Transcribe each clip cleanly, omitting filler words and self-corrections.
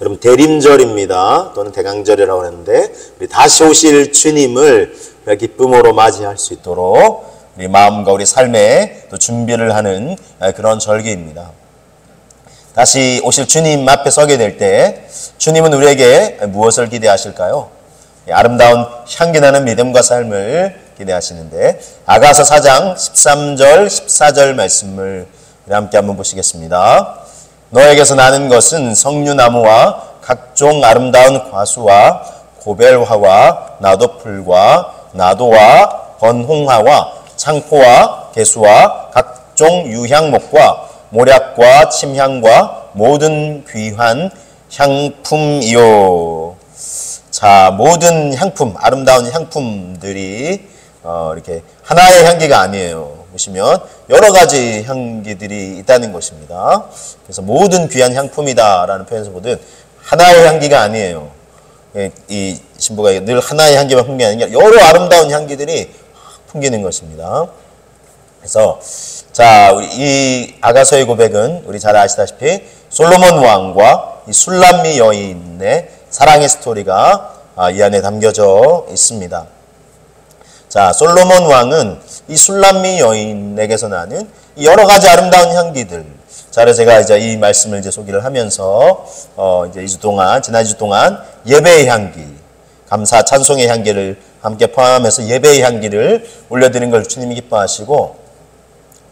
여러분 대림절입니다. 또는 대강절이라고 하는데 우리 다시 오실 주님을 기쁨으로 맞이할 수 있도록 우리 마음과 우리 삶에 또 준비를 하는 그런 절기입니다. 다시 오실 주님 앞에 서게 될 때 주님은 우리에게 무엇을 기대하실까요? 아름다운 향기나는 믿음과 삶을 기대하시는데 아가서 4장 13절 14절 말씀을 함께 한번 보시겠습니다. 너에게서 나는 것은 석류나무와 각종 아름다운 과수와 고벨화와 나도풀과 나도와 번홍화와 창포와 개수와 각종 유향목과 모략과 침향과 모든 귀한 향품이요. 자, 모든 향품, 아름다운 향품들이 이렇게 하나의 향기가 아니에요. 보시면 여러 가지 향기들이 있다는 것입니다. 그래서 모든 귀한 향품이다라는 표현에서 보든 하나의 향기가 아니에요. 이 신부가 늘 하나의 향기만 풍기는 게 아니라 여러 아름다운 향기들이 풍기는 것입니다. 그래서 자, 이 아가서의 고백은 우리 잘 아시다시피 솔로몬 왕과 이 술람미 여인의 사랑의 스토리가 이 안에 담겨져 있습니다. 자, 솔로몬 왕은 이 술람미 여인에게서 나는 여러 가지 아름다운 향기들. 자, 그래서 제가 이제 이 말씀을 이제 소개를 하면서 이제 2주 동안, 지난 2주 동안 예배의 향기, 감사, 찬송의 향기를 함께 포함해서 예배의 향기를 올려드리는 걸 주님이 기뻐하시고,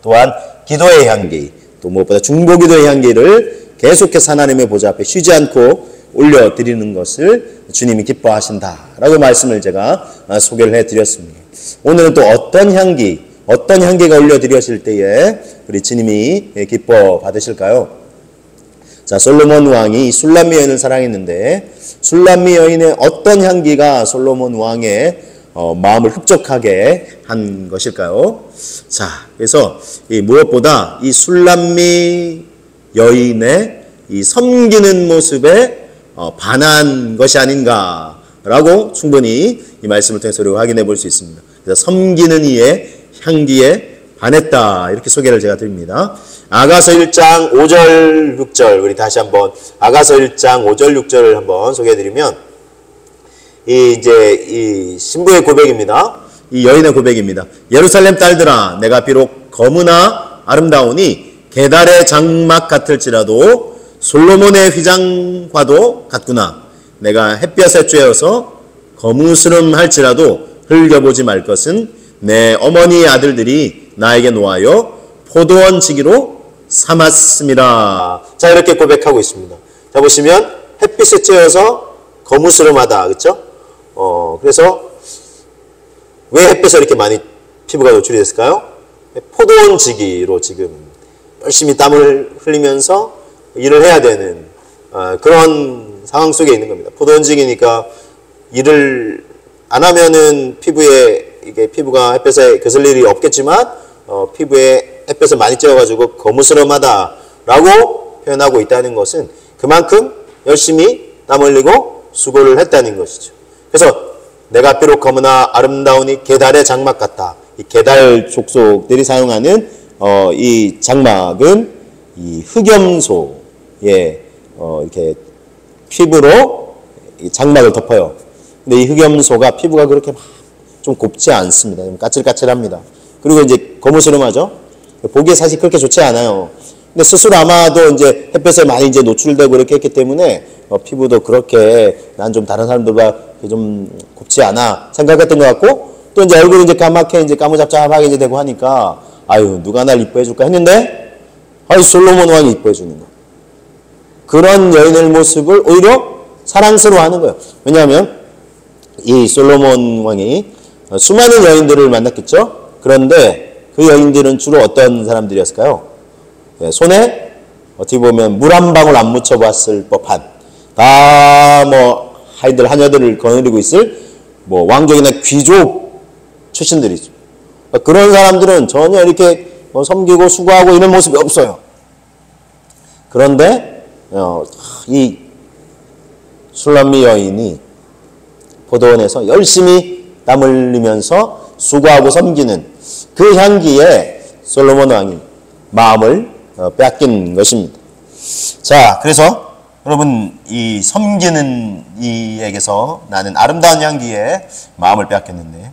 또한 기도의 향기, 또 무엇보다 중보기도의 향기를 계속해서 하나님의 보좌 앞에 쉬지 않고 올려드리는 것을 주님이 기뻐하신다라고 말씀을 제가 소개를 해드렸습니다. 오늘은 또 어떤 향기가 올려드렸을 때에 우리 주님이 기뻐 받으실까요? 자, 솔로몬 왕이 술람미 여인을 사랑했는데 술람미 여인의 어떤 향기가 솔로몬 왕의 마음을 흡족하게 한 것일까요? 자, 그래서 무엇보다 이 술람미 여인의 이 섬기는 모습에 반한 것이 아닌가라고 충분히 이 말씀을 통해서 우리가 확인해 볼 수 있습니다. 그래서 섬기는 이의 향기에 반했다, 이렇게 소개를 제가 드립니다. 아가서 1장 5절 6절 우리 다시 한번 아가서 1장 5절 6절을 한번 소개해 드리면 이 신부의 고백입니다. 이 여인의 고백입니다. 예루살렘 딸들아, 내가 비록 검으나 아름다우니 게달의 장막 같을지라도 솔로몬의 휘장과도 같구나. 내가 햇볕에 쬐어서 거무스름할지라도 흘겨보지 말 것은 내 어머니의 아들들이 나에게 놓아여 포도원 지기로 삼았음이라. 자, 이렇게 고백하고 있습니다. 자, 보시면 햇빛에 쬐어서 거무스름하다, 그렇죠? 그래서 왜 햇빛에 이렇게 많이 피부가 노출이 됐을까요? 포도원 지기로 지금 열심히 땀을 흘리면서 일을 해야 되는 그런 상황 속에 있는 겁니다. 포도원 지기니까 일을 안 하면은 피부가 햇볕에 거슬 일이 없겠지만 피부에 햇볕을 많이 쬐어가지고 거무스름하다라고 표현하고 있다는 것은 그만큼 열심히 땀 흘리고 수고를 했다는 것이죠. 그래서 내가 비록 검으나 아름다우니 게달의 장막 같다. 이 게달 족속들이 사용하는 이 장막은 이 흑염소의 이렇게 피부로 이 장막을 덮어요. 근데 이 흑염소가 피부가 그렇게 막 좀 곱지 않습니다. 좀 까칠까칠합니다. 그리고 이제 거무스름하죠. 보기에 사실 그렇게 좋지 않아요. 근데 스스로 아마도 이제 햇볕에 많이 이제 노출되고 이렇게 했기 때문에 피부도 그렇게 난 좀 다른 사람들보다 좀 곱지 않아 생각했던 것 같고, 또 이제 얼굴이 이제 까맣게 이제 까무잡잡하게 이제 되고 하니까 아유, 누가 날 이뻐해 줄까 했는데 아유, 솔로몬 왕이 이뻐해 주는 거. 그런 여인의 모습을 오히려 사랑스러워하는 거예요. 왜냐하면 이 솔로몬 왕이 수많은 여인들을 만났겠죠. 그런데 그 여인들은 주로 어떤 사람들이었을까요? 손에 어떻게 보면 물 한 방울 안 묻혀봤을 법한 다 하인들 하녀들을 거느리고 있을 왕족이나 귀족 출신들이죠. 그런 사람들은 전혀 이렇게 섬기고 수고하고 이런 모습이 없어요. 그런데 이 술람미 여인이 포도원에서 열심히 땀 흘리면서 수고하고 섬기는 그 향기에 솔로몬 왕이 마음을 빼앗긴 것입니다. 자, 그래서 여러분, 이 섬기는 이에게서 나는 아름다운 향기에 마음을 빼앗겼는데,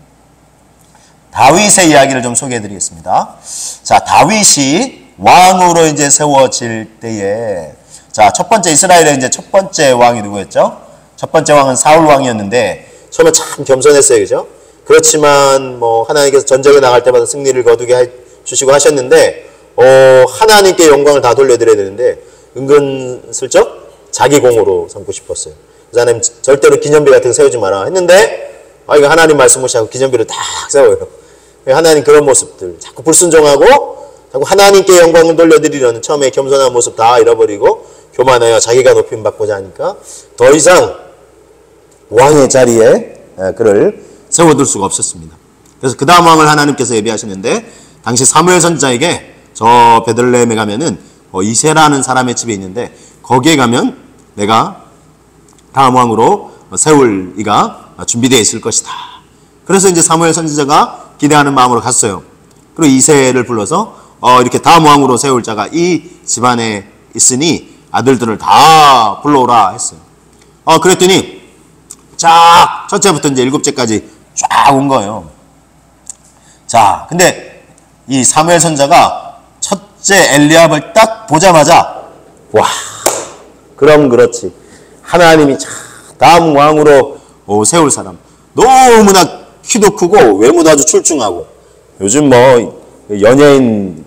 다윗의 이야기를 좀 소개해 드리겠습니다. 자, 다윗이 왕으로 이제 세워질 때에, 자, 첫 번째 이스라엘의 이제 첫 번째 왕이 누구였죠? 첫 번째 왕은 사울 왕이었는데, 처음에 참 겸손했어요. 그죠? 그렇지만, 하나님께서 전쟁에 나갈 때마다 승리를 거두게 주시고 하셨는데, 하나님께 영광을 다 돌려드려야 되는데, 은근슬쩍 자기 공으로 삼고 싶었어요. 그래서 하나님 절대로 기념비 같은 거 세우지 마라 했는데, 이거 하나님 말씀 무시하고 기념비를 딱 세워요. 하나님 그런 모습들, 자꾸 불순종하고, 자꾸 하나님께 영광을 돌려드리려는 처음에 겸손한 모습 다 잃어버리고, 교만하여 자기가 높임 받고자 하니까, 더 이상 왕의 자리에 그를 세워둘 수가 없었습니다. 그래서 그 다음 왕을 하나님께서 예비하시는데, 당시 사무엘 선지자에게 저 베들레헴에 가면은 이새라는 사람의 집에 있는데, 거기에 가면 내가 다음 왕으로 세울 이가 준비되어 있을 것이다. 그래서 이제 사무엘 선지자가 기대하는 마음으로 갔어요. 그리고 이새를 불러서 이렇게 다음 왕으로 세울 자가 이 집안에 있으니 아들들을 다 불러오라 했어요. 그랬더니 쫙 첫째부터 이제 일곱째까지 쫙 온 거예요. 자, 근데 이 사무엘 선지자가 첫째 엘리압을 딱 보자마자, 와, 그럼 그렇지. 하나님이 다음 왕으로 세울 사람. 너무나 키도 크고 외모도 아주 출중하고, 요즘 연예인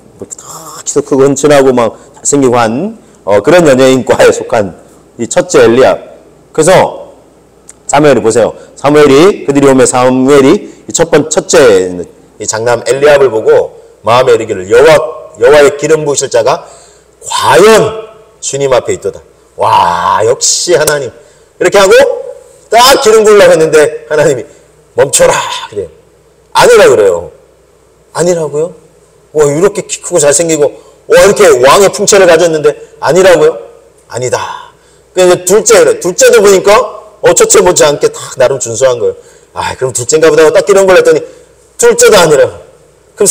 키도 크고 흔칠하고 막 잘생기고 한 그런 연예인과에 속한 이 첫째 엘리압. 그래서 사무엘이 보세요. 그들이 오면 사무엘이 첫째 이 장남 엘리압을 보고 마음에 이르기를, 여호와의 기름 부으실 자가 과연 주님 앞에 있도다. 와, 역시 하나님. 이렇게 하고 딱 기름 부으려고 했는데 하나님이 멈춰라 그래요. 아니라 그래요. 아니라고요? 이렇게 키 크고 잘생기고 이렇게 왕의 풍채를 가졌는데 아니라고요? 아니다. 그래서 둘째도 보니까 첫째 못지않게 딱 나름 준수한 거예요. 그럼 둘째인가 보다 하고 딱 기름 부으려더니 둘째도 아니라고. 그럼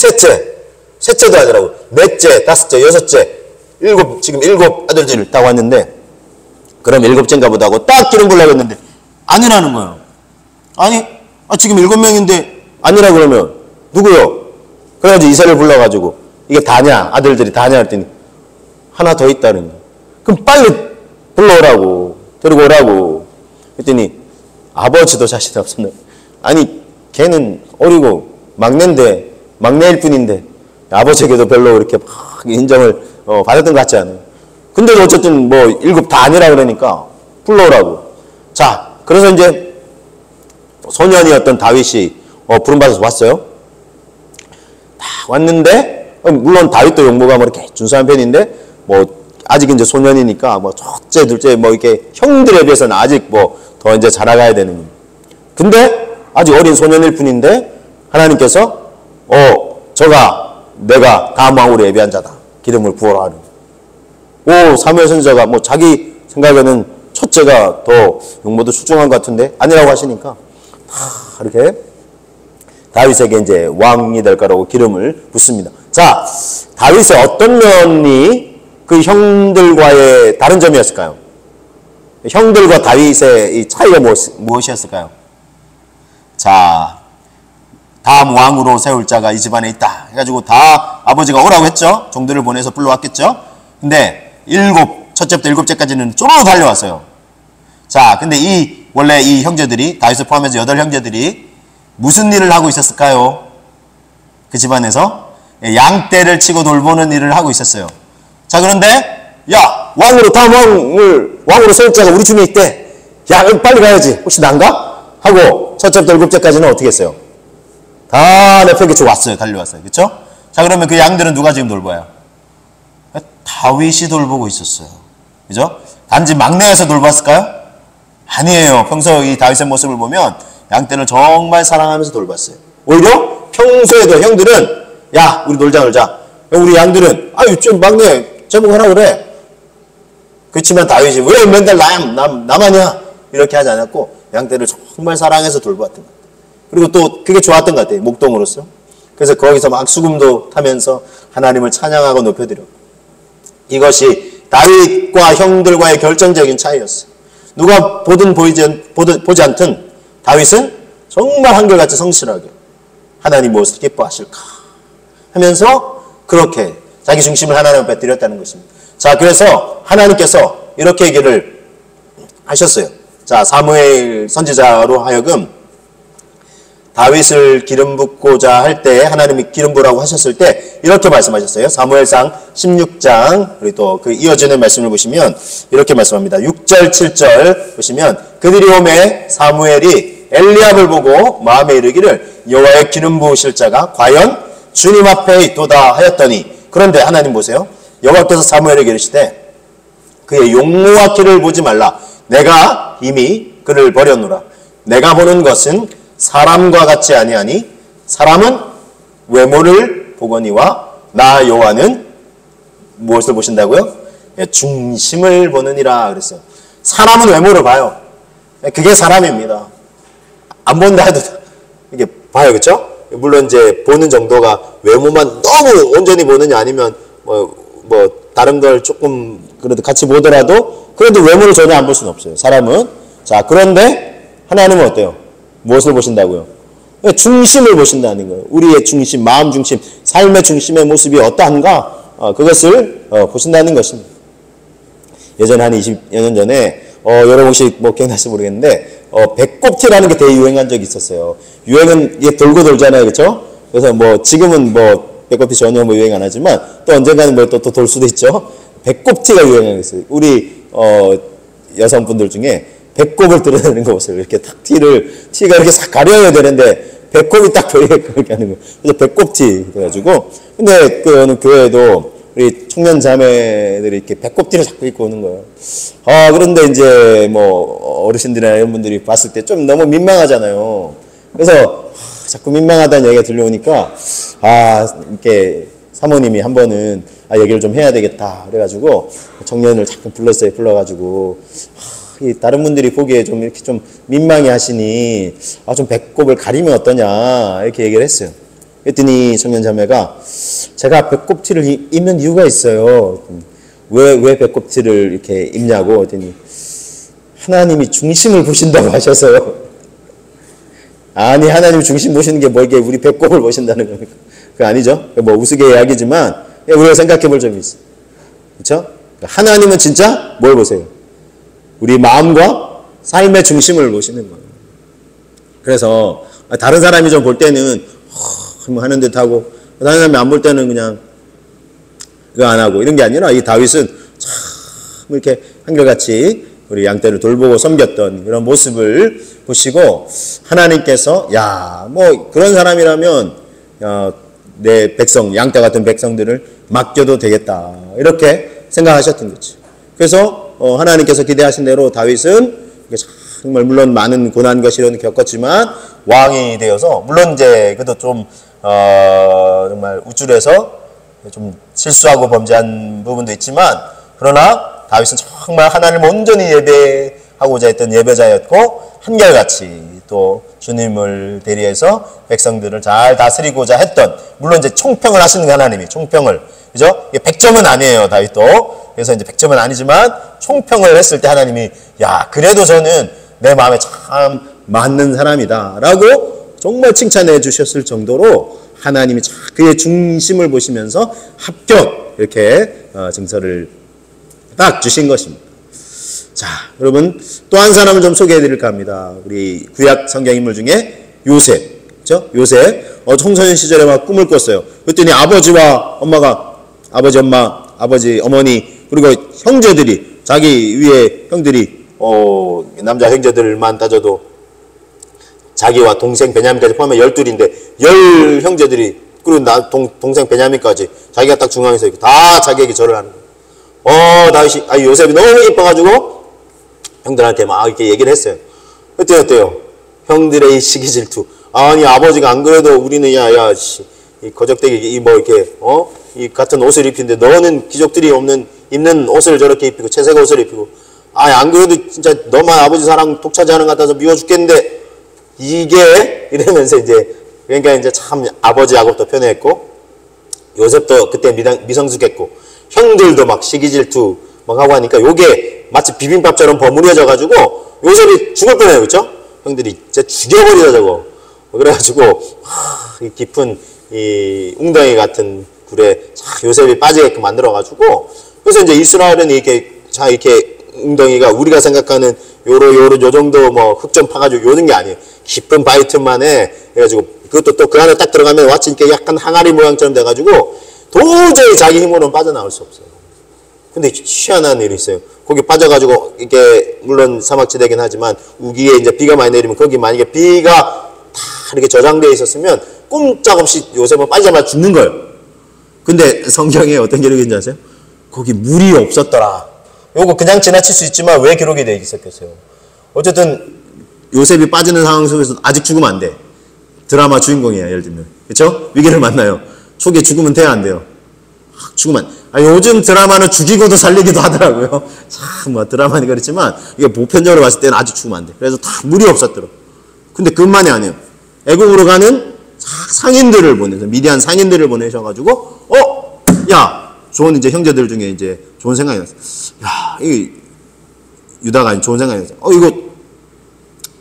셋째도 아니라고. 넷째, 다섯째, 여섯째, 지금 일곱 아들들을 딱 왔는데, 그럼 일곱째인가 보다 하고 딱 기름 부으려고 했는데 아니라는 거예요. 아니, 지금 7명인데 아니라 그러면 누구요? 그래가지고 이새를 불러가지고 이게 다냐? 아들들이 다냐? 했더니 하나 더 있다는 거예요. 그럼 빨리 불러오라고, 데리고 오라고. 했더니 아버지도 자신 없었네. 아니, 걔는 어리고 막내일 뿐인데 아버지에게도 별로 그렇게 막 인정을 받았던 것 같지 않아요. 근데 어쨌든 7 다 아니라 그러니까 불러오라고. 자, 그래서 이제 소년이었던 다윗이 부름받아서 왔어요. 다 왔는데, 물론 다윗도 용모가 이렇게 준수한 편인데, 아직 이제 소년이니까, 첫째, 둘째, 이렇게 형들에 비해서는 아직 더 이제 자라가야 되는. 근데, 아직 어린 소년일 뿐인데, 하나님께서, 내가 다음 왕으로 예비한 자다. 기름을 부어라 하는. 사무엘 선지자가 자기 생각에는 첫째가 더 용모도 출중한 것 같은데, 아니라고 하시니까, 이렇게 다윗에게 이제 왕이 될 거라고 기름을 붓습니다. 자, 다윗의 어떤 면이 그 형들과의 다른 점이었을까요? 형들과 다윗의 이 차이가 무엇이었을까요? 자, 다음 왕으로 세울 자가 이 집안에 있다 해가지고 다 아버지가 오라고 했죠. 종들을 보내서 불러왔겠죠. 근데 첫째부터 일곱째까지는 쪼르르 달려왔어요. 자, 근데 원래 이 형제들이, 다윗을 포함해서 8형제들이 무슨 일을 하고 있었을까요? 그 집안에서 양떼를 치고 돌보는 일을 하고 있었어요. 자, 그런데 야, 다음 왕으로 세울 자가 우리 중에 있대. 야, 빨리 가야지. 혹시 난가? 하고 첫째부터 일곱째까지는 어떻게 했어요? 다 내팽개쳐 왔어요. 달려왔어요. 그렇죠? 자, 그러면 그 양들은 누가 지금 돌봐요? 다윗이 돌보고 있었어요. 그죠? 단지 막내에서 돌봤을까요? 아니에요. 평소 이 다윗의 모습을 보면 양떼를 정말 사랑하면서 돌봤어요. 오히려 평소에도 형들은, 야, 우리 놀자. 우리 양들은, 좀 막내 제목하라 그래. 그렇지만 다윗이 왜 맨날 나만이야? 이렇게 하지 않았고 양떼를 정말 사랑해서 돌봤던 것 같아요. 그리고 또 그게 좋았던 것 같아요. 목동으로서. 그래서 거기서 막 수금도 타면서 하나님을 찬양하고 높여드렸고, 이것이 다윗과 형들과의 결정적인 차이였어요. 누가 보든 보지 않든 다윗은 정말 한결같이 성실하게 하나님 무엇을 기뻐하실까 하면서 그렇게 자기 중심을 하나님 앞에 드렸다는 것입니다. 자, 그래서 하나님께서 이렇게 얘기를 하셨어요. 자, 사무엘 선지자로 하여금 다윗을 기름 붓고자 할 때 하나님이 기름 부으라고 하셨을 때 이렇게 말씀하셨어요. 사무엘상 16장 우리 또 그 이어지는 말씀을 보시면 이렇게 말씀합니다. 6절 7절 보시면 그들이 오매 사무엘이 엘리압을 보고 마음에 이르기를 여호와의 기름 부으실 자가 과연 주님 앞에 있도다 하였더니 그런데 하나님 보세요. 여호와께서 사무엘에게 이르시되 그의 용모와 키를 보지 말라. 내가 이미 그를 버렸노라. 내가 보는 것은 사람과 같지 아니하니 사람은 외모를 보거니와 나 여호와는 무엇을 보신다고요? 중심을 보느니라 그랬어요. 사람은 외모를 봐요. 그게 사람입니다. 안 본다 해도 이게 봐요, 그렇죠? 물론 이제 보는 정도가 외모만 너무 온전히 보느냐 아니면 뭐 다른 걸 조금 그래도 같이 보더라도 그래도 외모를 전혀 안 볼 수는 없어요. 사람은. 자, 그런데 하나님은 어때요? 무엇을 보신다고요? 중심을 보신다는 거예요. 우리의 중심, 마음 중심, 삶의 중심의 모습이 어떠한가? 그것을 보신다는 것입니다. 예전에 한 20여 년 전에 여러분 혹시 뭐 기억나실지 모르겠는데 배꼽티라는 게 대유행한 적이 있었어요. 유행은 이게 돌고 돌잖아요, 그렇죠? 그래서 뭐 지금은 뭐 배꼽티 전혀 뭐 유행 안 하지만 또 언젠가는 뭐 또 돌 수도 있죠. 배꼽티가 유행하겠어요. 우리 여성분들 중에 배꼽을 드러내는 것을 이렇게 탁 티가 이렇게 싹 가려야 되는데 배꼽이 딱 보이게끔 이렇게 하는 거예요. 그래서 배꼽티 그래가지고 근데 그 어느 교회도 우리 청년 자매들이 이렇게 배꼽티를 자꾸 입고 오는 거예요. 그런데 이제 뭐 어르신들이나 이런 분들이 봤을 때 좀 너무 민망하잖아요. 그래서 자꾸 민망하다는 얘기가 들려오니까 이렇게 사모님이 한 번은 얘기를 좀 해야 되겠다 그래가지고 청년을 자꾸 불렀어요. 불러가지고 다른 분들이 보기에 좀 이렇게 좀 민망해 하시니 좀 배꼽을 가리면 어떠냐 이렇게 얘기를 했어요. 그랬더니 청년 자매가 제가 배꼽티를 입는 이유가 있어요. 왜 배꼽티를 이렇게 입냐고 했더니 하나님이 중심을 보신다고 하셔서요. 아니 하나님이 중심 보시는 게 뭐 이게 우리 배꼽을 보신다는 겁니까? 그거 아니죠. 뭐 우스갯이야기지만 우리가 생각해 볼 점이 있어요. 그렇죠? 하나님은 진짜 뭘 보세요? 우리 마음과 삶의 중심을 보시는 거예요. 그래서 다른 사람이 좀 볼 때는 뭐 하는 듯 하고 다른 사람이 안 볼 때는 그냥 그거 안 하고 이런 게 아니라 이 다윗은 참 이렇게 한결같이 우리 양떼를 돌보고 섬겼던 이런 모습을 보시고 하나님께서 뭐 그런 사람이라면 내 백성 양떼 같은 백성들을 맡겨도 되겠다 이렇게 생각하셨던 거죠. 그래서 하나님께서 기대하신 대로 다윗은 정말 물론 많은 고난과 시련을 겪었지만 왕이 되어서 물론 이제 그래도 좀 정말 우쭐해서 좀 실수하고 범죄한 부분도 있지만 그러나 다윗은 정말 하나님을 온전히 예배하고자 했던 예배자였고 한결같이 또 주님을 대리해서 백성들을 잘 다스리고자 했던 물론 이제 총평을 하시는 하나님이 총평을 그죠? 100점은 아니에요 다윗도. 그래서 이제 100점은 아니지만 총평을 했을 때 하나님이 그래도 저는 내 마음에 참 맞는 사람이다 라고 정말 칭찬해 주셨을 정도로 하나님이 그의 중심을 보시면서 합격 이렇게 증서를 딱 주신 것입니다. 자, 여러분 또 한 사람을 좀 소개해 드릴까 합니다. 우리 구약 성경 인물 중에 요셉, 그렇죠? 요셉 청소년 시절에 막 꿈을 꿨어요. 그랬더니 아버지와 엄마가 아버지 엄마, 아버지 어머니 그리고 형제들이 자기 위에 형들이 남자 형제들만 따져도 자기와 동생 베냐민까지 포함해 12인데 10 형제들이 그리고 동생 베냐민까지 자기가 딱 중앙에서 다 자기에게 절을 하는 거예요. 다윗이 요셉이 너무 이뻐가지고 형들한테 막 이렇게 얘기를 했어요. 어때요? 형들의 이 시기 질투. 아니 아버지가 안 그래도 우리는 이 거적대기 이 같은 옷을 입히는데 너는 귀족들이 입는 옷을 저렇게 입히고 채색 옷을 입히고 안 그래도 진짜 너만 아버지 사랑 독차지하는 것 같아서 미워 죽겠는데 이게 이러면서 그러니까 이제 참 아버지하고 또 편애했고 요셉도 그때 미성숙했고 형들도 막 시기 질투 막 하고 하니까 요게 마치 비빔밥처럼 버무려져가지고 요셉이 죽을 뻔해요. 그쵸? 형들이 진짜 죽여버리자 저거. 그래가지고 이 깊은 이 웅덩이 같은 굴에 요셉이 빠지게끔 만들어가지고 그래서 이제 이스라엘은 이렇게 이렇게 웅덩이가 우리가 생각하는 요 정도 뭐 흙 좀 파가지고 요런 게 아니에요. 깊은 바위 틈만에 해가지고 그것도 또 그 안에 딱 들어가면 마치 이렇게 약간 항아리 모양처럼 돼가지고 도저히 자기 힘으로는 빠져나올 수 없어요. 근데 희한한 일이 있어요. 거기 빠져가지고 이게 물론 사막지대긴 하지만 우기에 이제 비가 많이 내리면 거기 만약에 비가 다 이렇게 저장되어 있었으면 꼼짝없이 요셉은 빠지자마자 죽는 거예요. 근데 성경에 어떤 기록이 있는지 아세요? 거기 물이 없었더라. 요거 그냥 지나칠 수 있지만 왜 기록이 되어 있었겠어요? 어쨌든 요셉이 빠지는 상황 속에서 아직 죽으면 안 돼. 드라마 주인공이에요. 예를 들면. 그렇죠? 위기를 만나요. 초기에 죽으면 돼야 안 돼요. 죽으면. 요즘 드라마는 죽이고도 살리기도 하더라고요. 참 뭐 드라마는 그렇지만 이게 보편적으로 봤을 때는 아직 죽으면 안 돼. 그래서 다 물이 없었더라. 근데 그것만이 아니에요. 애국으로 가는 상인들을 보내서 미디안 상인들을 보내셔가지고 야 좋은 이제 형제들 중에 이제 좋은 생각이 났어. 야 이 유다가 좋은 생각이 났어. 이거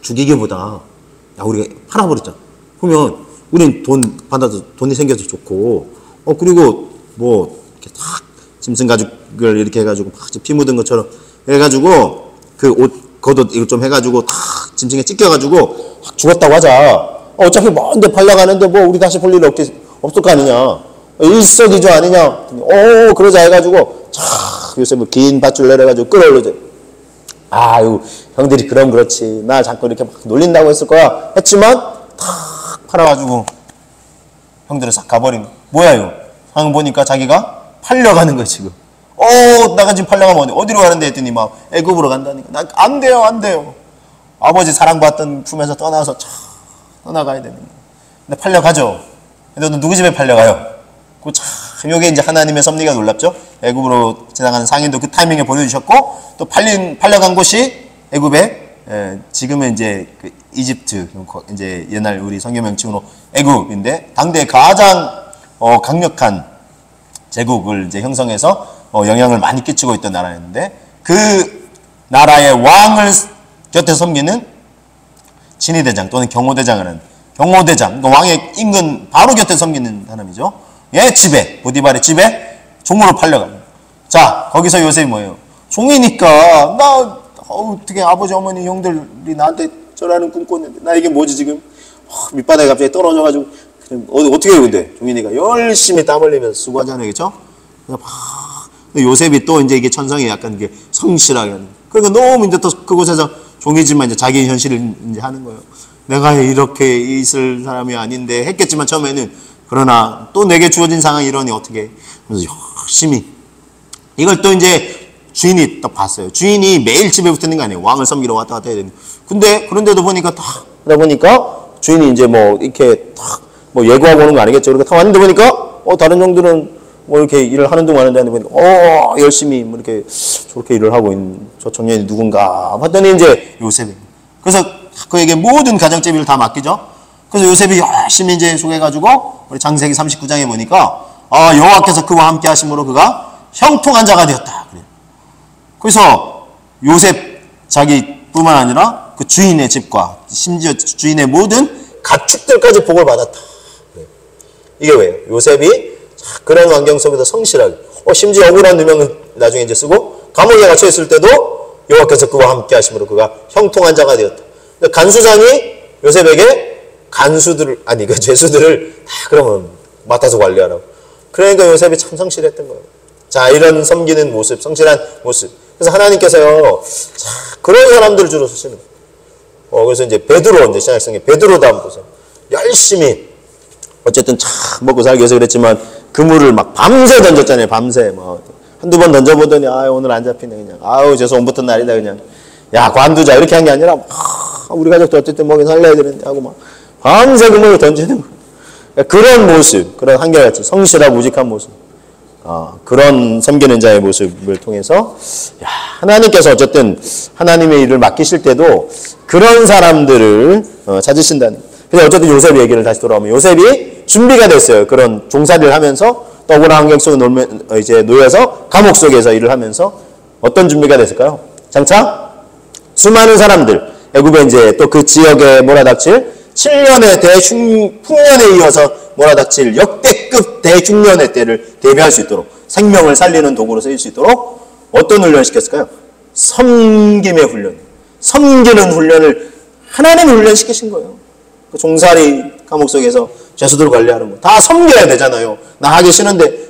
죽이기보다 야 우리가 팔아버렸자. 그러면 우린 돈 받아서 돈이 생겨서 좋고 그리고 뭐 이렇게 딱 짐승 가죽을 이렇게 해가지고 막 피 묻은 것처럼 해가지고 그 옷 겉옷 이거 좀 해가지고 탁 짐승에 찢겨가지고 확 죽었다고 하자. 어차피 먼데 팔려가는데 뭐 우리 다시 볼 일 없을 거 아니냐. 일석이조 아니냐. 그러자 해가지고 요셉은 긴 밧줄 내려가지고 끌어올려줘. 아유 형들이 그럼 그렇지. 나 자꾸 이렇게 막 놀린다고 했을 거야. 했지만 탁 팔아가지고 형들은 싹 가버린 거야. 뭐야 이거. 상황 보니까 자기가 팔려가는 거야 지금. 내가 지금 팔려가면 어디로 가는데 했더니 막 애굽으로 간다니까. 나 안 돼요 안 돼요. 아버지 사랑받던 품에서 떠나서 떠나가야 되는 거야. 근데 팔려가죠. 근데 너 누구 집에 팔려가요? 참 요게 이제 하나님의 섭리가 놀랍죠. 애굽으로 지나가는 상인도 그 타이밍에 보내주셨고 또 팔려간 곳이 애굽에 지금은 이제 그 이집트 이제 옛날 우리 성경 명칭으로 애굽인데 당대 가장 강력한 제국을 이제 형성해서 영향을 많이 끼치고 있던 나라였는데 그 나라의 왕을 곁에 섬기는 진위대장 또는 경호대장을 하는 경호대장, 그러니까 왕의 인근 바로 곁에 섬기는 사람이죠. 얘 집에 보디발의 집에 종으로 팔려가요. 자 거기서 요셉이 뭐예요? 종이니까 나 어떻게 아버지 어머니 형들이 나한테 저라는 꿈꿨는데 나 이게 뭐지 지금 밑바닥에 갑자기 떨어져가지고 어떻게 해요 근데 종이니까 열심히 땀 흘리면서 수고하잖아요. 그렇죠? 요셉이 또 이제 이게 천성이 약간 이게 성실하게 하는. 그러니까 너무 이제 또 그곳에서 종이지만 이제 자기 현실을 이제 하는 거예요. 내가 이렇게 있을 사람이 아닌데 했겠지만 처음에는 그러나 또 내게 주어진 상황이 이러니 어떻게 그래서 열심히 이걸 또 이제 주인이 딱 봤어요. 주인이 매일 집에 붙는 거 아니에요. 왕을 섬기러 왔다 갔다 해야 되는. 근데 그런데도 보니까 딱 그러다 보니까 주인이 이제 뭐 이렇게 딱 뭐 예고하고 오는 거 아니겠죠. 그러니까 딱 왔는데 보니까 다른 종들은 뭐 이렇게 일을 하는 둥 마는 둥 하는데 보니까 열심히 뭐 이렇게 저렇게 일을 하고 있는 저 청년이 누군가 봤더니 이제 요셉이. 그래서 그에게 모든 가정제비를 다 맡기죠. 그래서 요셉이 열심히 이제 소개해가지고 우리 창세기 39장에 보니까 여호와께서 그와 함께 하심으로 그가 형통한 자가 되었다. 그래서 요셉 자기뿐만 아니라 그 주인의 집과 심지어 주인의 모든 가축들까지 복을 받았다. 이게 왜요? 요셉이 그런 환경 속에서 성실하게 심지어 억울한 누명을 나중에 이제 쓰고 감옥에 갇혀 있을 때도 여호와께서 그와 함께 하심으로 그가 형통한 자가 되었다. 간수장이 요셉에게 죄수들을 다 그러면 맡아서 관리하라고. 그러니까 요셉이 참 성실했던 거예요. 자, 이런 섬기는 모습, 성실한 모습. 그래서 하나님께서요, 그런 사람들을 주로 쓰시는 거예요. 그래서 이제 베드로, 이제 신약성에 베드로도 한번 보세요. 열심히, 어쨌든 먹고 살기 위해서 그랬지만, 그물을 막 밤새 던졌잖아요, 밤새. 한두 번 던져보더니, 오늘 안 잡히네, 그냥. 재수 온 붙은 날이다, 그냥. 야, 관두자. 이렇게 한 게 아니라, 우리 가족도 어쨌든 먹긴 살려야 되는데 하고 막, 밤새 그물을 던지는 거예요. 그런 모습, 그런 한결같이 성실하고 우직한 모습. 그런 섬기는 자의 모습을 통해서 하나님께서 어쨌든 하나님의 일을 맡기실 때도 그런 사람들을 찾으신다는. 그래서 어쨌든 요셉 얘기를 다시 돌아오면 요셉이 준비가 됐어요. 그런 종살이를 하면서 또 억울한 환경 속에 이제 놓여서 감옥 속에서 일을 하면서 어떤 준비가 됐을까요? 장차 수많은 사람들, 애굽에 이제 또 그 지역에 몰아닥칠 7년의 대풍년에 이어서 몰아닥칠 역대급 대중년의 때를 대비할 수 있도록, 생명을 살리는 도구로 쓰일 수 있도록 어떤 훈련을 시켰을까요? 섬김의 훈련. 섬기는 훈련을 하나님 훈련시키신 거예요. 그 종살이 감옥 속에서 죄수들 관리하는 거 다 섬겨야 되잖아요. 나 하기 싫은데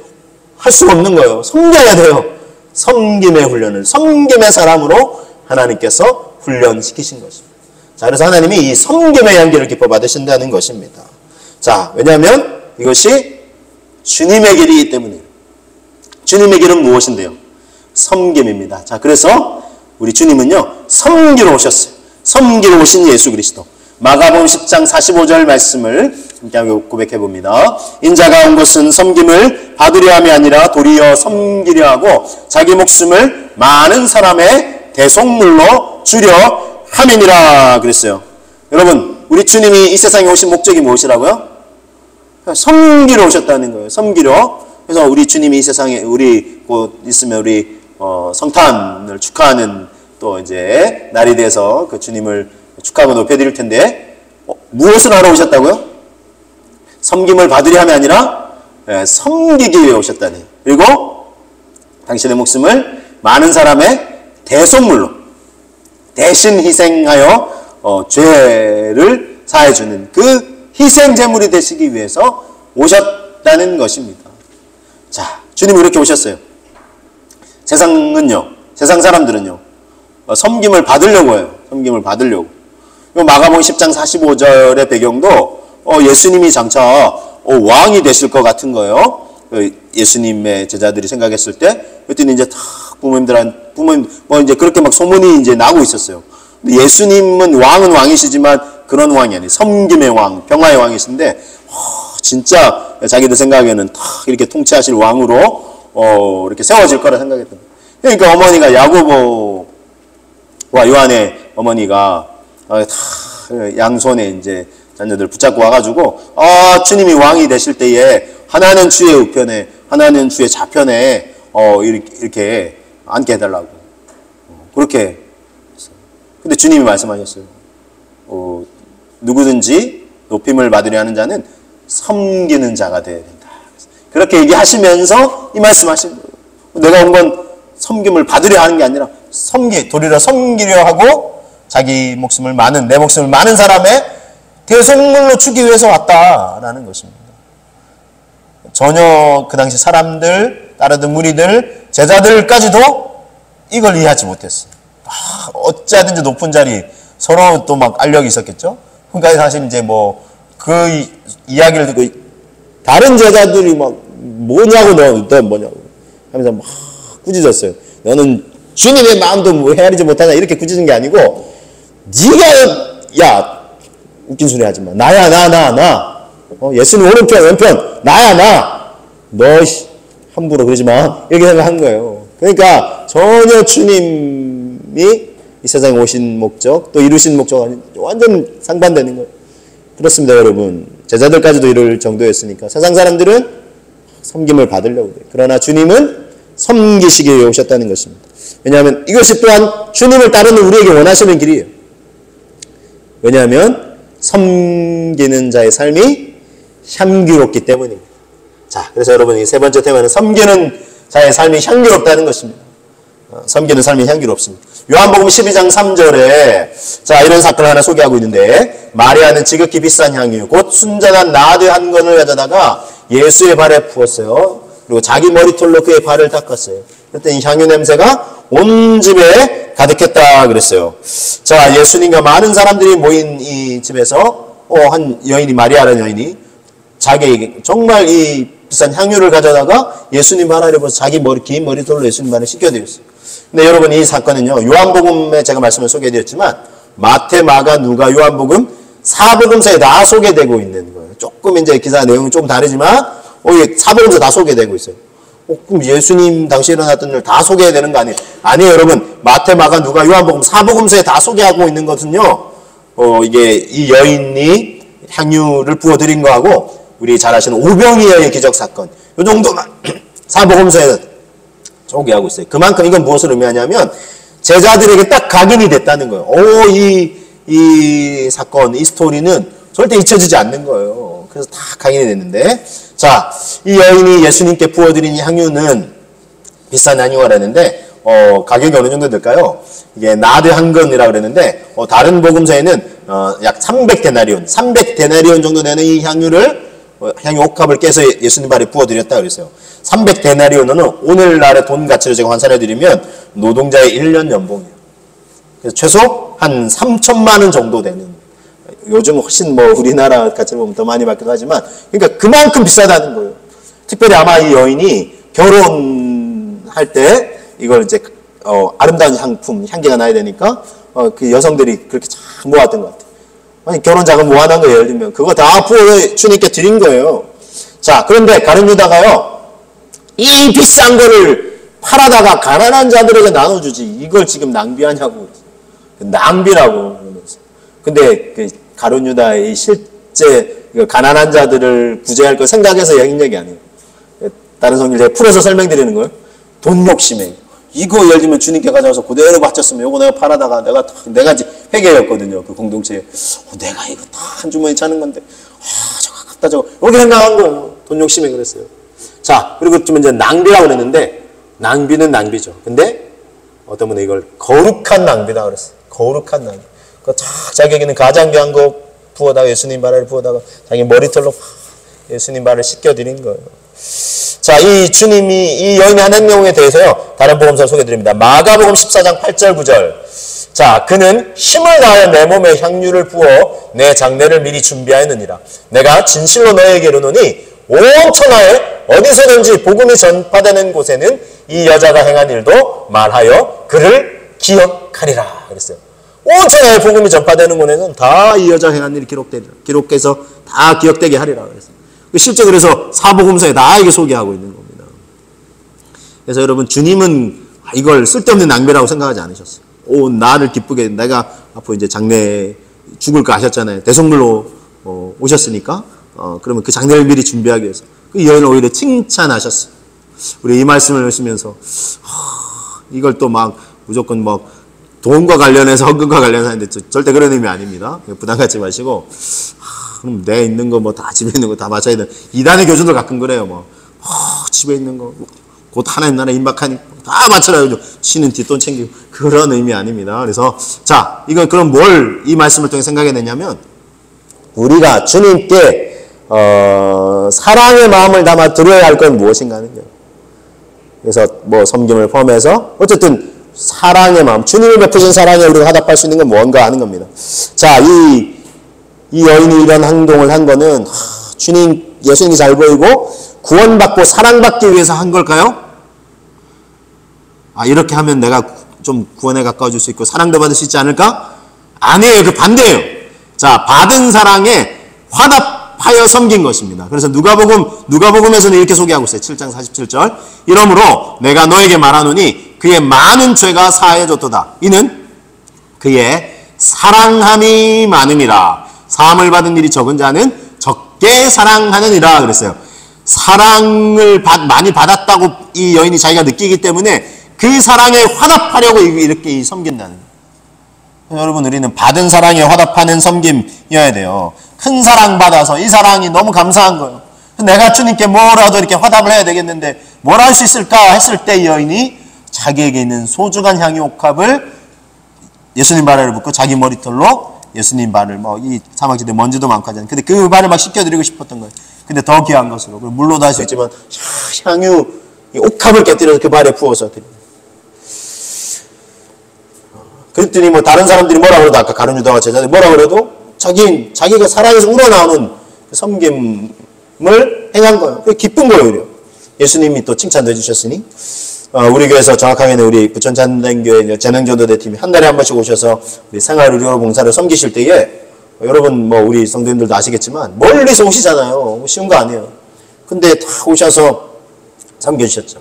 할 수가 없는 거예요. 섬겨야 돼요. 섬김의 훈련을 섬김의 사람으로 하나님께서 훈련시키신 것입니다. 자, 그래서 하나님이 이 섬김의 향기를 기뻐 받으신다는 것입니다. 자, 왜냐하면 이것이 주님의 길이기 때문이에요. 주님의 길은 무엇인데요? 섬김입니다. 자, 그래서 우리 주님은요, 섬기러 오셨어요. 섬기러 오신 예수 그리스도. 마가복음 10장 45절 말씀을 함께 고백해 봅니다. 인자가 온 것은 섬김을 받으려 함이 아니라 도리어 섬기려 하고 자기 목숨을 많은 사람의 대속물로 주려 함이니라 그랬어요. 여러분, 우리 주님이 이 세상에 오신 목적이 무엇이라고요? 섬기러 오셨다는 거예요. 섬기러. 그래서 우리 주님이 이 세상에 우리 곧 있으면 우리 성탄을 축하하는 또 이제 날이 돼서 그 주님을 축하하고 높여드릴 텐데 무엇을 하러 오셨다고요? 섬김을 받으려 함이 아니라 섬기기 위해 오셨다니. 그리고 당신의 목숨을 많은 사람의 대속물로 대신 희생하여 죄를 사해주는 그 희생제물이 되시기 위해서 오셨다는 것입니다. 자, 주님이 이렇게 오셨어요. 세상은요, 세상 사람들은요, 섬김을 받으려고 해요. 섬김을 받으려고. 마가복음 10장 45절의 배경도 예수님이 장차 왕이 되실 것 같은 거예요. 예수님의 제자들이 생각했을 때, 그랬더니 이제 다 부모님 뭐 이제 그렇게 막 소문이 이제 나고 있었어요. 근데 예수님은 왕이시지만 그런 왕이 아니에요. 섬김의 왕, 평화의 왕이신데, 진짜 자기들 생각에는 다 이렇게 통치하실 왕으로 이렇게 세워질 거라 생각했던 거예요. 그러니까 어머니가 야고보와 요한의 어머니가 다 양손에 이제 자녀들 붙잡고 와가지고 주님이 왕이 되실 때에 하나는 주의 우편에 하나는 주의 좌편에 이렇게 앉게 해달라고 그렇게 했어요. 근데 주님이 말씀하셨어요. 누구든지 높임을 받으려 하는 자는 섬기는 자가 되어야 된다. 그렇게 얘기하시면서 이 말씀하신 거예요. 내가 온 건 섬김을 받으려 하는 게 아니라 도리어 섬기려 하고 자기 목숨을 내 목숨을 많은 사람의 대속물로 주기 위해서 왔다라는 것입니다. 전혀 그 당시 사람들, 따르던 무리들, 제자들까지도 이걸 이해하지 못했어요. 어찌하든지 높은 자리, 서로 또 막 알력이 있었겠죠? 그러니까 사실 이제 그 이야기를 듣고 다른 제자들이 막 뭐냐고 너 뭐냐고 하면서 막 꾸짖었어요. 너는 주님의 마음도 헤아리지 못하냐 이렇게 꾸짖은 게 아니고 네가 웃긴 소리 하지 마. 나야 나. 예수님 오른편 왼편 나야 너 함부로 그러지 마. 이렇게 생각한 거예요. 그러니까 전혀 주님이 이 세상에 오신 목적 또 이루신 목적과 완전 상반되는 거예요. 그렇습니다, 여러분. 제자들까지도 이럴 정도였으니까 세상 사람들은 섬김을 받으려고 해요. 그러나 주님은 섬기시기 위해 오셨다는 것입니다. 왜냐하면 이것이 또한 주님을 따르는 우리에게 원하시는 길이에요. 왜냐하면 섬기는 자의 삶이 향기롭기 때문입니다. 자, 그래서 여러분 이 세 번째 테마는 섬기는 자의 삶이 향기롭다는 것입니다. 섬기는 삶이 향기롭습니다. 요한복음 12장 3절에 자 이런 사건을 하나 소개하고 있는데 마리아는 지극히 비싼 향유 곧 순전한 나드 한 건을 가져다가 예수의 발에 부었어요. 그리고 자기 머리털로 그의 발을 닦았어요. 그랬더니 향유 냄새가 온 집에 가득했다 그랬어요. 자, 예수님과 많은 사람들이 모인 이 집에서 한 여인이 마리아라는 여인이 자기 정말 이 비싼 향유를 가져다가 예수님 발에 부어서 자기 긴 머리털로 예수님 발에 씻겨드렸어요. 근데 여러분 이 사건은요 요한복음에 제가 말씀을 소개해드렸지만 마태, 마가, 누가, 요한복음 4복음서에 다 소개되고 있는 거예요. 조금 이제 기사 내용은 좀 다르지만 이게 4복음서 다 소개되고 있어요. 그럼 예수님 당시에 일어났던 일 다 소개해야 되는 거 아니에요? 아니에요, 여러분. 마태, 마가, 누가, 요한복음 4복음서에 다 소개하고 있는 것은요. 이게 이 여인이 향유를 부어드린 거하고 우리 잘 아시는 오병이어의 기적 사건 이 정도만 4복음서에 소개하고 있어요. 그만큼 이건 무엇을 의미하냐면 제자들에게 딱 각인이 됐다는 거예요. 이 사건, 이 스토리는 절대 잊혀지지 않는 거예요. 그래서 다 각인이 됐는데, 자, 이 여인이 예수님께 부어드린 이 향유는 비싼 향유가라는데 가격이 어느 정도 될까요? 이게 나드 한 건이라고 그랬는데 다른 복음서에는 약 300데나리온 정도 되는 이 향유를 향유 옥합을 깨서 예수님 발에 부어드렸다 그랬어요. 300데나리온은 오늘날의 돈 가치로 제가 환산해드리면 노동자의 1년 연봉이에요. 그래서 최소 한 3천만 원 정도 되는, 요즘 훨씬 뭐 우리나라 가치로 보면 더 많이 받기도 하지만, 그러니까 그만큼 비싸다는 거예요. 특별히 아마 이 여인이 결혼할 때 이걸 이제 아름다운 향기가 나야 되니까 그 여성들이 그렇게 잘 모았던 것 같아요. 아니, 결혼 자금 모아놓은 거 예를 들면 그거 다 부어 주님께 드린 거예요. 자, 그런데 가룟 유다가요, 이 비싼 거를 팔아다가 가난한 자들에게 나눠주지 이걸 지금 낭비하냐고. 낭비라고 그러면서. 근데 그 가룟 유다의 실제 가난한 자들을 구제할 걸 생각해서 영인력이 아니에요. 다른 성경 제가 풀어서 설명드리는 거예요. 돈 욕심에. 이거 예를 들면 주님께 가져와서 그대로 바쳤으면 이거 내가 팔아다가 내가 회계였거든요. 그 공동체에. 내가 이거 다 한 주머니 차는 건데, 저거 갖다 저거. 여기 생각한 거예요. 돈 욕심에 그랬어요. 자, 그리고 좀 이제 낭비라고 그랬는데, 낭비는 낭비죠. 근데 어떤 분은 이걸 거룩한 낭비다 그랬어요. 거룩한 낭비. 자기에게는 가장 귀한 거 부어다가 예수님 발을 부어다가 자기 머리털로 예수님 발을 씻겨드린 거예요. 자, 이 주님이 이 여인의 한 행동에 대해서요, 다른 복음서 소개드립니다. 마가복음 14장 8절 9절. 자, 그는 힘을 다하여 내 몸에 향유를 부어 내 장례를 미리 준비하였느니라. 내가 진실로 너에게 이르노니 온 천하에 어디서든지 복음이 전파되는 곳에는 이 여자가 행한 일도 말하여 그를 기억하리라 그랬어요. 온 천하에 복음이 전파되는 곳에는 다 이 여자 행한 일이 기록해서 다 기억되게 하리라 그랬어요. 실제 그래서 사복음서에 다 이게 소개하고 있는 겁니다. 그래서 여러분, 주님은 이걸 쓸데없는 낭비라고 생각하지 않으셨어요. 나를 기쁘게, 내가 앞으로 이제 장래 죽을 거 아셨잖아요. 대성물로 오셨으니까 그러면 그 장례를 미리 준비하기 위해서 그 여인을 오히려 칭찬하셨어요. 우리 이 말씀을 하시면서 이걸 또 막 무조건 뭐 돈과 관련해서 헌금과 관련해서 하는데 절대 그런 의미 아닙니다. 부담 갖지 마시고, 그럼 내 있는 거 뭐 다 집에 있는 거 다 맞춰야 돼. 이단의 교주들 가끔 그래요. 집에 있는 거 곧 하나님 나라 임박하니 다 맞춰라. 치는 뒷돈 챙기고, 그런 의미 아닙니다. 그래서 자, 이건 그럼 뭘 이 말씀을 통해 생각해냈냐면, 우리가 주님께 사랑의 마음을 담아 드려야 할 건 무엇인가 하는 거예요. 그래서 뭐 섬김을 포함해서 어쨌든 사랑의 마음, 주님이 베푸신 사랑에 우리가 화답할 수 있는 건 뭔가 하는 겁니다. 자, 이 여인이 이런 행동을 한 거는 예수님이 잘 보이고 구원받고 사랑받기 위해서 한 걸까요? 이렇게 하면 내가 좀 구원에 가까워질 수 있고 사랑도 받을 수 있지 않을까? 아니에요. 그 반대예요. 자, 받은 사랑에 화답하여 섬긴 것입니다. 그래서 누가복음에서는 이렇게 소개하고 있어요. 7장 47절. 이러므로 내가 너에게 말하노니 그의 많은 죄가 사하여졌도다. 이는 그의 사랑함이 많음이라. 사함을 받은 일이 적은 자는 적게 사랑하느니라 그랬어요. 사랑을 많이 받았다고 이 여인이 자기가 느끼기 때문에 그 사랑에 화답하려고 이렇게 섬긴다는 거예요. 여러분, 우리는 받은 사랑에 화답하는 섬김이어야 돼요. 큰 사랑 받아서 이 사랑이 너무 감사한 거예요. 내가 주님께 뭐라도 이렇게 화답을 해야 되겠는데 뭘 할 수 있을까 했을 때 이 여인이 자기에게 있는 소중한 향유 옥합을 예수님 발을 붓고 자기 머리털로 예수님 발을, 이 사막지대 먼지도 많고 하잖아요. 근데 그 발을 막 씻겨드리고 싶었던 거예요. 근데 더 귀한 것으로, 물로도 할 수 있지만 향유 옥합을 깨뜨려서 그 발에 부어서 드립니다. 그랬더니 뭐 다른 사람들이 뭐라 그래도, 아까 가룟 유다와 제자들이 뭐라 그래도 자기가 사랑에서 우러나오는 그 섬김을 행한 거예요. 그게 기쁜 거예요. 예수님이 또 칭찬도 해주셨으니, 우리 교회에서 정확하게는 우리 부천 찬양교회 재능전도대팀이 한 달에 한 번씩 오셔서 우리 생활의료 봉사를 섬기실 때에, 여러분 뭐 우리 성도님들도 아시겠지만 멀리서 오시잖아요. 쉬운 거 아니에요. 근데 다 오셔서 섬겨주셨죠.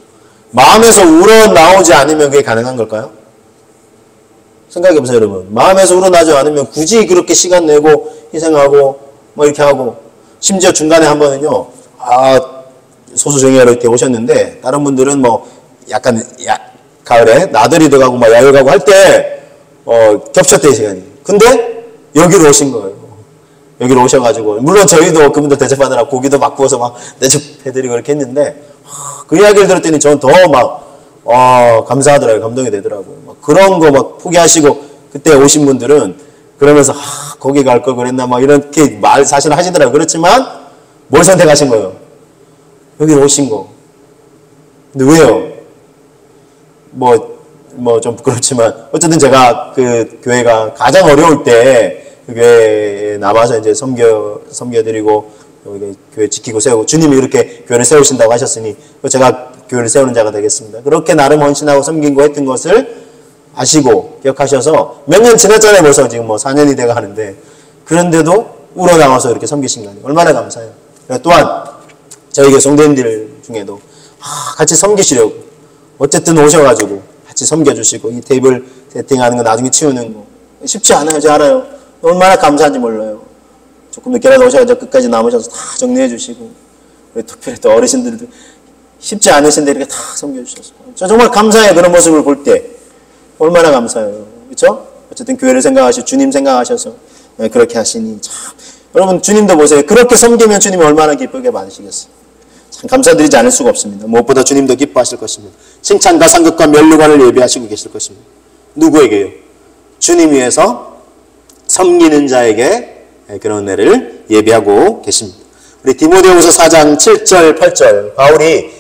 마음에서 우러나오지 않으면 그게 가능한 걸까요? 생각해보세요, 여러분. 마음에서 우러나지 않으면 굳이 그렇게 시간 내고 희생하고 뭐 이렇게 하고, 심지어 중간에 한 번은요, 소수정예로 이렇게 오셨는데 다른 분들은 뭐 약간 가을에 나들이 들어가고 막 야외 가고 할 때 겹쳤대 시간이. 근데 여기로 오신 거예요. 여기로 오셔가지고 물론 저희도 그분들 대접하느라 고기도 막 구워서 막 대접해드리고 그렇게 했는데 그 이야기를 들었더니 저는 더 막 감사하더라고요. 감동이 되더라고요. 막 그런 거 막 포기하시고 그때 오신 분들은 그러면서 거기 갈 걸 그랬나 막 이렇게 말 사실 하시더라고요. 그렇지만 뭘 선택하신 거예요? 여기로 오신 거. 근데 왜요? 뭐 좀 부끄럽지만 어쨌든 제가 그 교회가 가장 어려울 때 그 교회에 남아서 이제 섬겨드리고 교회 지키고 세우고 주님이 이렇게 교회를 세우신다고 하셨으니 제가 교회를 세우는 자가 되겠습니다. 그렇게 나름 헌신하고 섬기고 했던 것을 아시고 기억하셔서 몇 년 지났잖아요. 벌써 지금 뭐 4년이 돼가 하는데 그런데도 우러나와서 이렇게 섬기신 거 아니에요. 얼마나 감사해요. 또한 저희 성도님들 중에도 같이 섬기시려고 어쨌든 오셔가지고 같이 섬겨주시고 이 테이블 세팅하는 거 나중에 치우는 거 쉽지 않아요. 저 알아요. 얼마나 감사한지 몰라요. 조금 늦게라도 오셔가지고 끝까지 남으셔서 다 정리해 주시고 특별히 또 어르신들도 쉽지 않으신데 이렇게 다 섬겨주셔서 저 정말 감사해요. 그런 모습을 볼 때 얼마나 감사해요. 그렇죠? 어쨌든 교회를 생각하시고 주님 생각하셔서 그렇게 하시니 참 여러분 주님도 보세요. 그렇게 섬기면 주님이 얼마나 기쁘게 받으시겠어요. 참 감사드리지 않을 수가 없습니다. 무엇보다 주님도 기뻐하실 것입니다. 칭찬과 상급과 면류관을 예비하시고 계실 것입니다. 누구에게요? 주님 위해서 섬기는 자에게 그런 은혜를 예비하고 계십니다. 우리 디모데후서 4장 7절 8절 바울이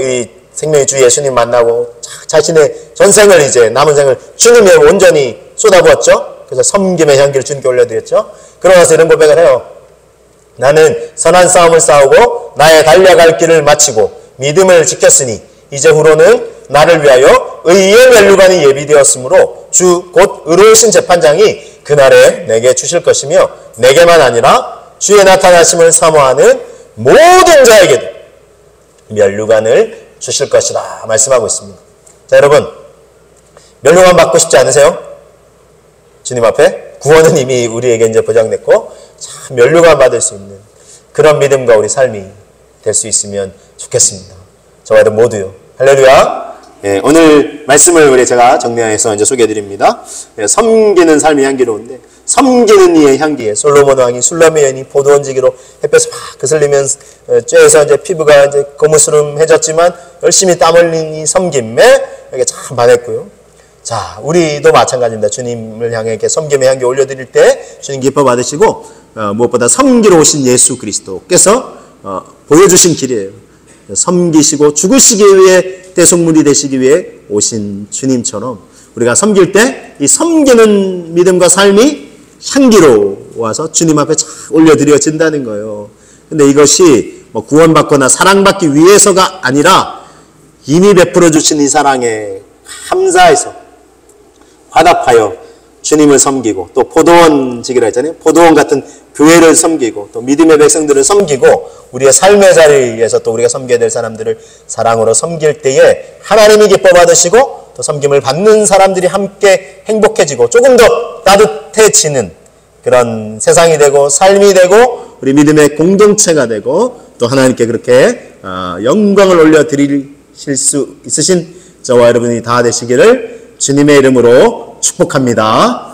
이 생명의 주 예수님 만나고 자신의 전생을 이제 남은 생을 주님 위해 온전히 쏟아부었죠. 그래서 섬김의 향기를 주님께 올려드렸죠. 그러면서 이런 고백을 해요. 나는 선한 싸움을 싸우고 나의 달려갈 길을 마치고 믿음을 지켰으니 이제 후로는 나를 위하여 의의 면류관이 예비되었으므로 주 곧 의로우신 재판장이 그날에 내게 주실 것이며 내게만 아니라 주의 나타나심을 사모하는 모든 자에게도 면류관을 주실 것이다 말씀하고 있습니다. 자 여러분 면류관 받고 싶지 않으세요? 주님 앞에 구원은 이미 우리에게 이제 보장됐고 참 면류관 받을 수 있는 그런 믿음과 우리 삶이 될 수 있으면 좋겠습니다. 저와 여러분 모두요. 할렐루야. 예, 오늘 말씀을 제가 정리해서 이제 소개해드립니다. 예, 섬기는 삶이 향기로운데 섬기는 이의 향기에 솔로몬 왕이 술람의 여인이 포도원지기로 햇볕을 막 그슬리면서 쬐에서 이제 피부가 이제 거무스름해졌지만 열심히 땀 흘린 이 섬김에 이게 참 반했고요. 자, 우리도 마찬가지입니다. 주님을 향해 이렇게 섬김의 향기 올려드릴 때 주님 기뻐 받으시고 무엇보다 섬기러 오신 예수 그리스도께서 보여주신 길이에요. 섬기시고 죽으시기 위해 대속물이 되시기 위해 오신 주님처럼 우리가 섬길 때 이 섬기는 믿음과 삶이 향기로 와서 주님 앞에 쫙 올려드려진다는 거예요. 근데 이것이 뭐 구원받거나 사랑받기 위해서가 아니라 이미 베풀어 주신 이 사랑에 감사해서 화답하여 주님을 섬기고 또 포도원지기라 했잖아요. 포도원 같은 교회를 섬기고 또 믿음의 백성들을 섬기고 우리의 삶의 자리에서 또 우리가 섬겨야 될 사람들을 사랑으로 섬길 때에 하나님이 기뻐 받으시고 또 섬김을 받는 사람들이 함께 행복해지고 조금 더 따뜻해지는 그런 세상이 되고 삶이 되고 우리 믿음의 공동체가 되고 또 하나님께 그렇게 영광을 올려드리실 수 있으신 저와 여러분이 다 되시기를 주님의 이름으로 축복합니다.